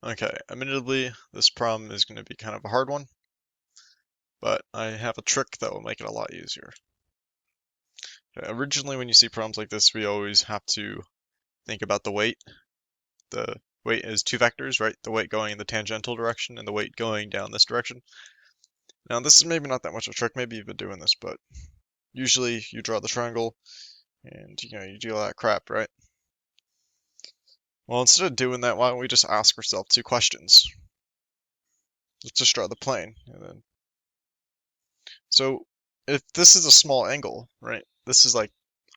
Okay, admittedly, this problem is going to be kind of a hard one, but I have a trick that will make it a lot easier. Okay, originally, when you see problems like this, we always have to think about the weight. The weight is two vectors, right? The weight going in the tangential direction and the weight going down this direction. Now, this is maybe not that much of a trick, maybe you've been doing this, but usually you draw the triangle and, you do all that crap, right? Well, instead of doing that, why don't we just ask ourselves two questions? Let's just draw the plane, and then so if this is a small angle, right? This is like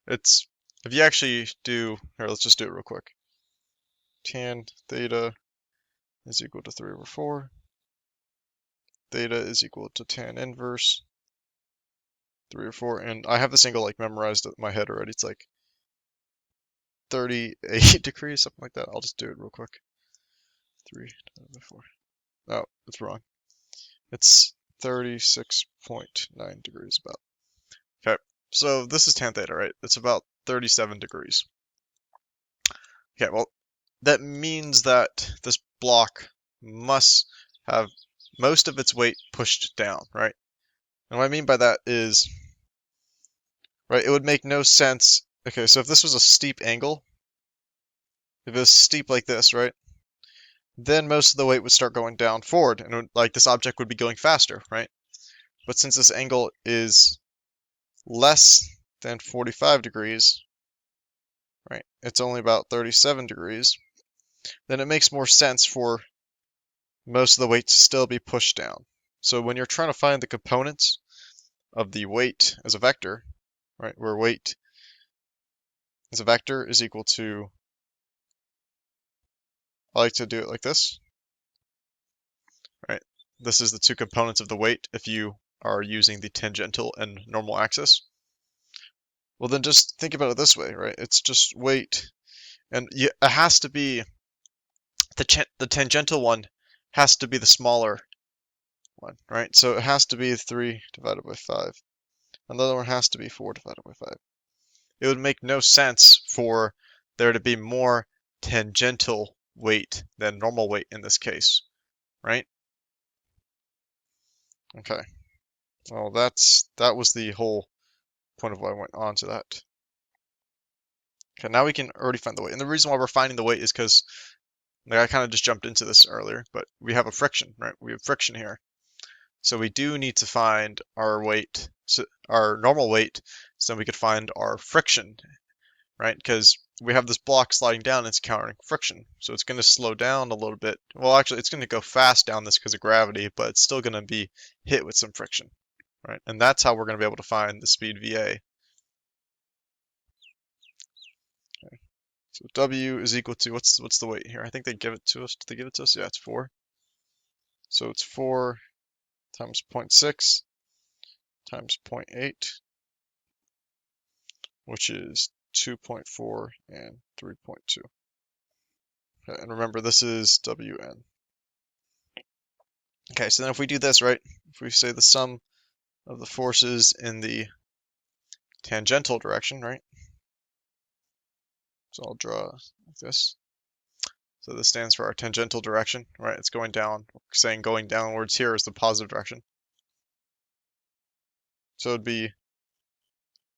it's if you actually do here, let's just do it real quick. Tan theta is equal to 3/4. Theta is equal to tan inverse 3/4, and I have this angle like memorized in my head already. It's like 38 degrees, something like that. I'll just do it real quick. 3/4. Oh, it's wrong. It's 36.9 degrees about. Okay, so this is tan theta, right? It's about 37 degrees. Okay, well, that means that this block must have most of its weight pushed down, right? And what I mean by that is, right, it would make no sense. Okay, so if this was a steep angle, if it was steep like this, right, then most of the weight would start going down forward, and like this object would be going faster, right? But since this angle is less than 45 degrees, right, it's only about 37 degrees, then it makes more sense for most of the weight to still be pushed down. So when you're trying to find the components of the weight as a vector, right, where weight as a vector is equal to, I like to do it like this, right? This is the two components of the weight if you are using the tangential and normal axis. Well, then just think about it this way, right? It's just weight, and it has to be, the tangential one has to be the smaller one, right? So it has to be 3 divided by 5. And the other one has to be 4 divided by 5. It would make no sense for there to be more tangential weight than normal weight in this case, right? Okay. Well, that was the whole point of why I went on to that. Okay, now we can already find the weight. And the reason why we're finding the weight is because, like, I kind of just jumped into this earlier, but we have a friction, right? We have friction here. So we do need to find our weight, so our normal weight, so we could find our friction, right? Because we have this block sliding down, it's encountering friction. So it's going to slow down a little bit. Well, actually, it's going to go fast down this because of gravity, but it's still going to be hit with some friction, right? And that's how we're going to be able to find the speed VA. Okay. So W is equal to, what's the weight here? I think they give it to us. Did they give it to us? Yeah, it's 4. So it's 4 times 0.6 times 0.8, which is 2.4 and 3.2. Okay, and remember, this is Wn. Okay, so then if we do this, right, if we say the sum of the forces in the tangential direction, right, so I'll draw like this. So this stands for our tangential direction, right, it's going down. We're saying going downwards here is the positive direction. So it'd be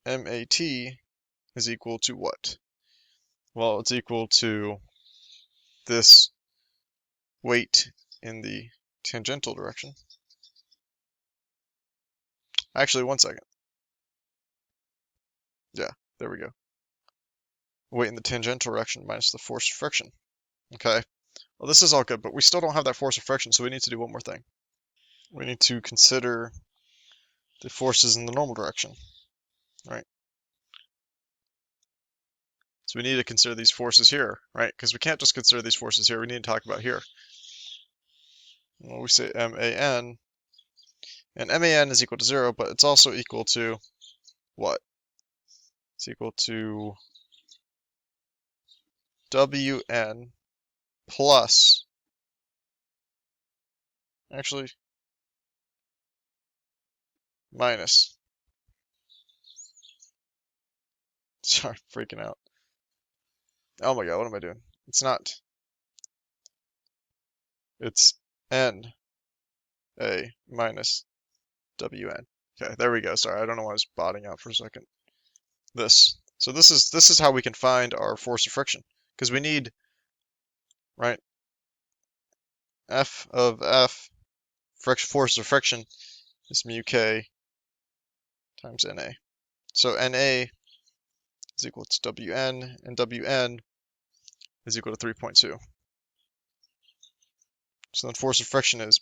MAT is equal to what? Well, it's equal to this weight in the tangential direction. Actually, one second. Yeah, there we go. Weight in the tangential direction minus the force of friction. Okay, well, this is all good, but we still don't have that force of friction, so we need to do one more thing. We need to consider the forces in the normal direction, right? So we need to consider these forces here, right? Because we can't just consider these forces here, we need to talk about here. Well, we say MAN, and MAN is equal to 0, but it's also equal to what? It's equal to WN plus, actually, minus. Sorry, freaking out. Oh my god, what am I doing? It's not. it's NA minus WN. Okay, there we go. Sorry, I don't know why I was botting out for a second. So this is how we can find our force of friction, because we need, right, F of F, force of friction is mu K times NA. So NA is equal to WN, and WN is equal to 3.2. So then force of friction is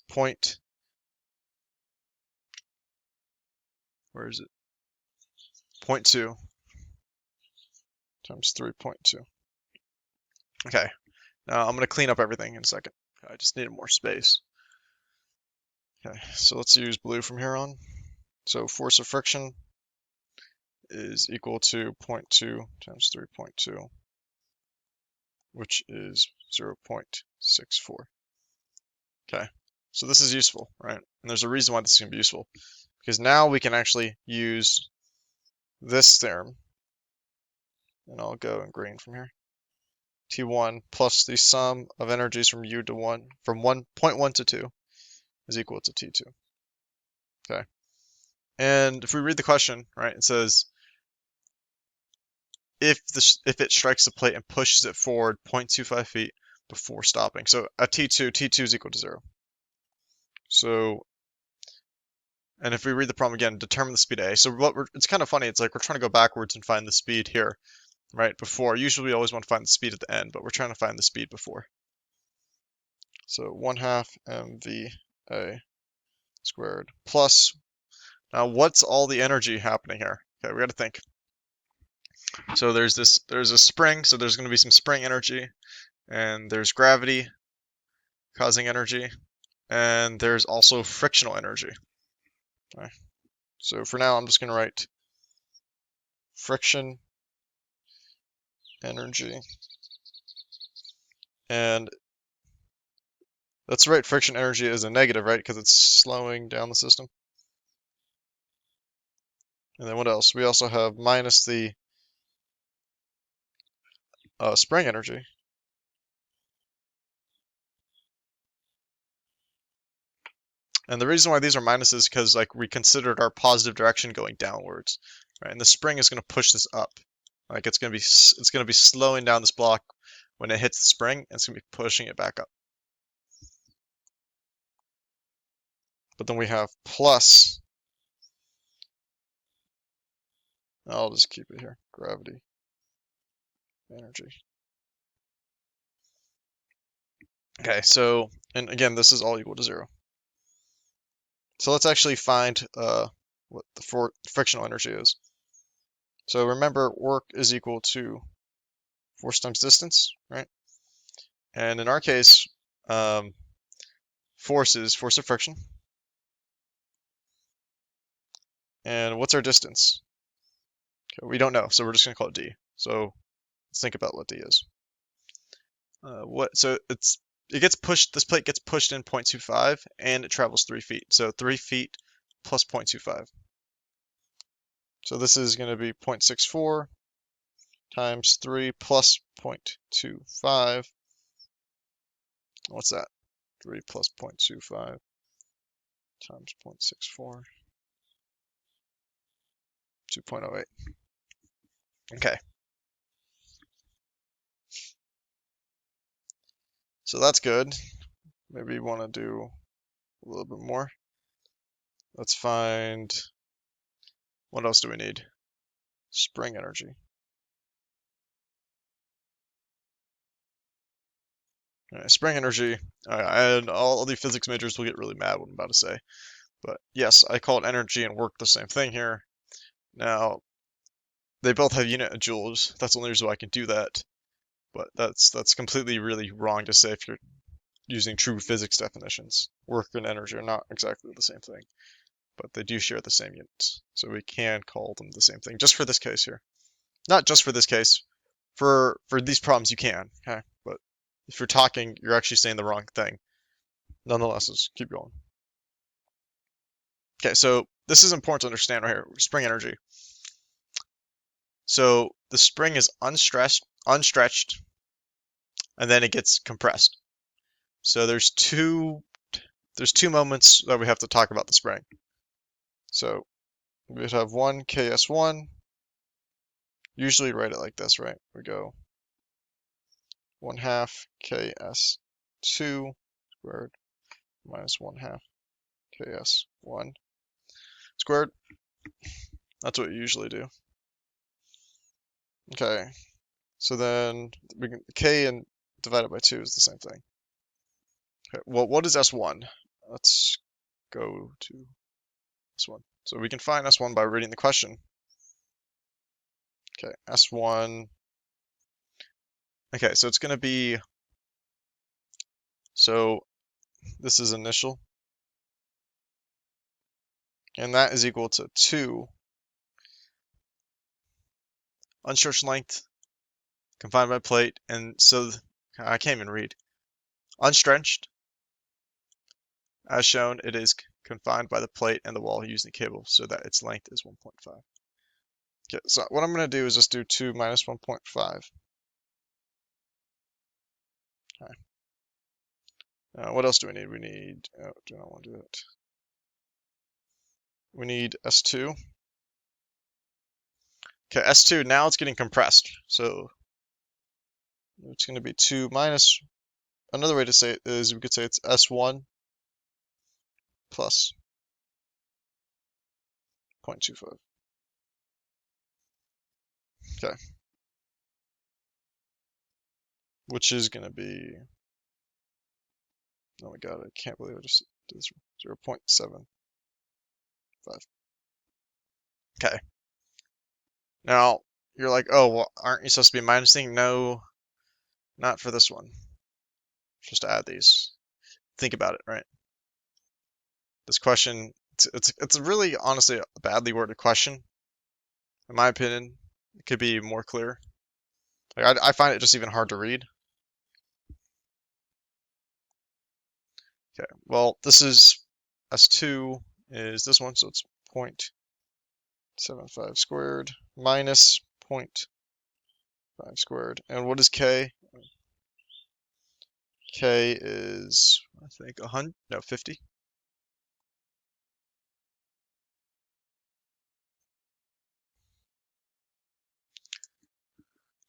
where is it? 0.2 times 3.2. Okay, now I'm going to clean up everything in a second. I just needed more space. Okay, so let's use blue from here on. So force of friction is equal to 0.2 times 3.2, which is 0.64. Okay, so this is useful, right? And there's a reason why this is going to be useful, because now we can actually use this theorem, and I'll go in green from here. T1 plus the sum of energies from U to 1, from 1.1 to 2, is equal to T2. Okay, and if we read the question, right, it says if it strikes the plate and pushes it forward 0.25 feet before stopping. So at T2 is equal to 0. So, and if we read the problem again, determine the speed at A. So it's kind of funny. It's like we're trying to go backwards and find the speed here, right, before. Usually we always want to find the speed at the end, but we're trying to find the speed before. So 1/2 mva squared plus, now what's all the energy happening here? Okay, we got to think. So there's a spring, so there's going to be some spring energy, and there's gravity causing energy, and there's also frictional energy. Okay. So for now, I'm just going to write friction energy, and let's write friction energy as a negative, right, because it's slowing down the system. And then what else? We also have minus the spring energy. And the reason why these are minuses is because like we considered our positive direction going downwards, right? And the spring is going to push this up. Like it's going to be slowing down this block when it hits the spring, and it's going to be pushing it back up. But then we have plus, I'll just keep it here, gravity energy. Okay, so, and again, this is all equal to 0. So let's actually find what the frictional energy is. So remember, work is equal to force times distance, right? And in our case, force is force of friction. And what's our distance? Okay, we don't know, so we're just going to call it d. So let's think about what d is. So it gets pushed, this plate gets pushed in 0.25, and it travels 3 feet. So 3 feet plus 0.25. So this is going to be 0.64 times 3 plus 0.25. What's that? 3 plus 0.25 times 0.64. 2.08. Okay. So that's good. Maybe you want to do a little bit more. Let's find, what else do we need? Spring energy. All right, spring energy. And all the physics majors will get really mad what I'm about to say. But yes, I called energy and work the same thing here. Now, they both have unit of joules. That's the only reason why I can do that. But that's completely really wrong to say if you're using true physics definitions. Work and energy are not exactly the same thing, but they do share the same units. So we can call them the same thing, just for this case here. Not just for this case. For these problems you can, okay? But if you're talking, you're actually saying the wrong thing. Nonetheless, let's keep going. Okay, so this is important to understand right here, spring energy. So the spring is unstretched, and then it gets compressed. So there's two moments that we have to talk about the spring. So we would have one KS1. Usually write it like this, right? We go 1/2 KS2 squared minus 1/2 KS1 squared. That's what we usually do. Okay, so then we can K and divided by 2 is the same thing. Okay, well, what is S1? Let's go to S1. So we can find S1 by reading the question. Okay, S1. Okay, so it's going to be, so this is initial, and that is equal to 2 unstretched length confined by plate, and so I can't even read. Unstretched, as shown, it is confined by the plate and the wall using the cable so that its length is 1.5. Okay, so what I'm going to do is just do 2 minus 1.5. Okay. What else do we need? We need, oh, do not want to do that. We need S2. Okay, S2, now it's getting compressed. So it's going to be 2 minus, another way to say it is we could say it's S1 plus 0.25. Okay. Which is going to be, oh my god, I can't believe I just did this, 0.75. Okay. Now, you're like, oh, well, aren't you supposed to be minusing? No, not for this one. Just to add these. Think about it, right? This question, it's really, honestly, a badly worded question. In my opinion, it could be more clear. Like, I find it just even hard to read. Okay, well, this is S2 is this one, so it's 0.75 squared minus 0.5 squared. And what is K? K is, I think, 100, no, 50.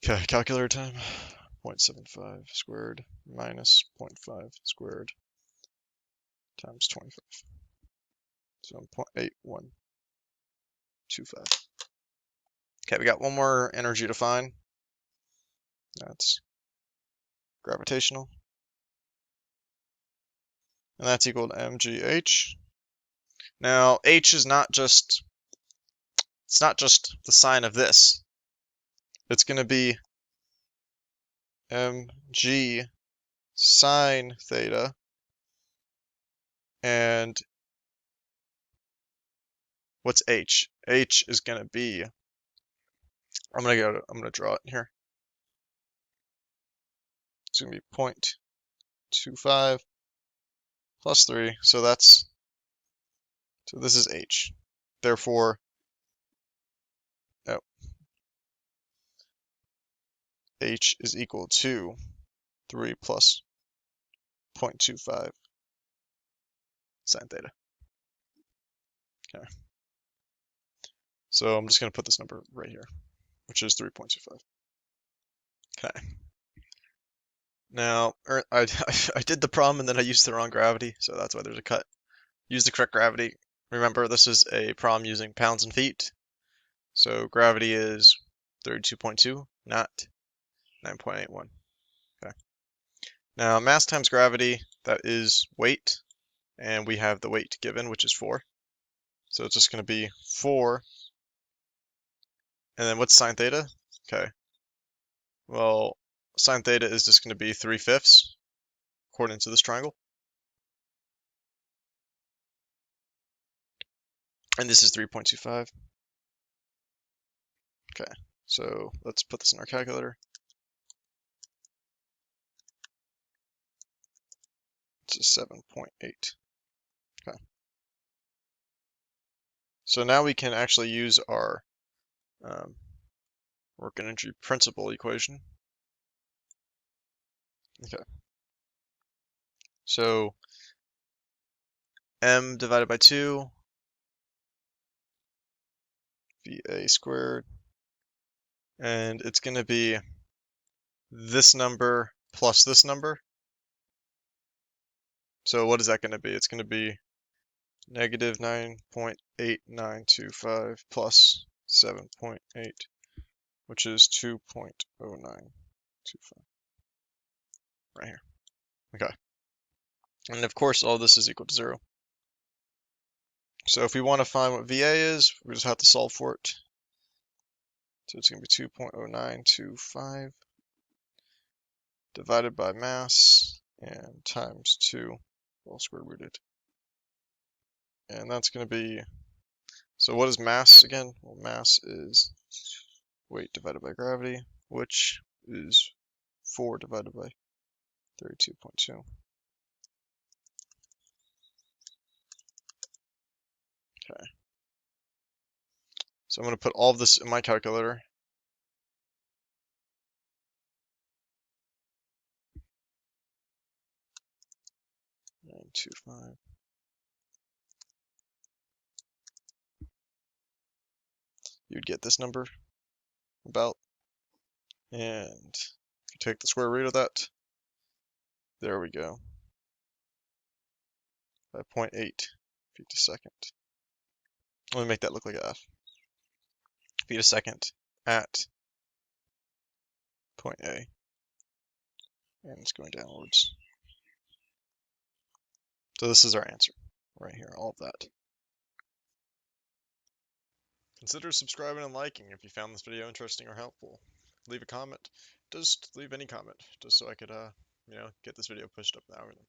Okay, calculator time. 0.75 squared minus 0.5 squared times 25. So 0.8125. Okay, we got one more energy to find. That's gravitational. And that's equal to mgh. Now, h is not just, it's not just the sign of this. It's going to be mg sine theta, and what's h? H is going to be, I'm going to draw it here. It's going to be 0.25 plus 3, so this is h. Therefore, oh, h is equal to 3 plus 0.25 sine theta. Okay. So I'm just going to put this number right here, which is 3.25. Okay. Now, I did the problem and then I used the wrong gravity, so that's why there's a cut. Use the correct gravity. Remember, this is a problem using pounds and feet. So gravity is 32.2, not 9.81. Okay. Now, mass times gravity, that is weight, and we have the weight given, which is 4. So it's just going to be 4. And then what's sine theta? Okay. Well, sine theta is just going to be 3/5 according to this triangle. And this is 3.25. Okay, so let's put this in our calculator. It's 7.8. Okay. So now we can actually use our work energy principle equation. Okay. So m divided by 2, VA squared, and it's going to be this number plus this number. So what is that going to be? It's going to be negative 9.8925 plus 7.8, which is 2.0925 right here. Okay. And of course, all this is equal to 0. So if we want to find what VA is, we just have to solve for it. So it's going to be 2.0925 divided by mass and times 2, all square rooted. And that's going to be, so what is mass again? Well, mass is weight divided by gravity, which is 4 divided by 32.2. Okay. So I'm going to put all of this in my calculator. And 2.5. You'd get this number about, and if you take the square root of that, there we go, by 0.8 feet a second. Let me make that look like a F. Feet a second at point A, and it's going downwards. So this is our answer right here, all of that. Consider subscribing and liking if you found this video interesting or helpful. Leave a comment. Just leave any comment, just so I could, get this video pushed up in the algorithm.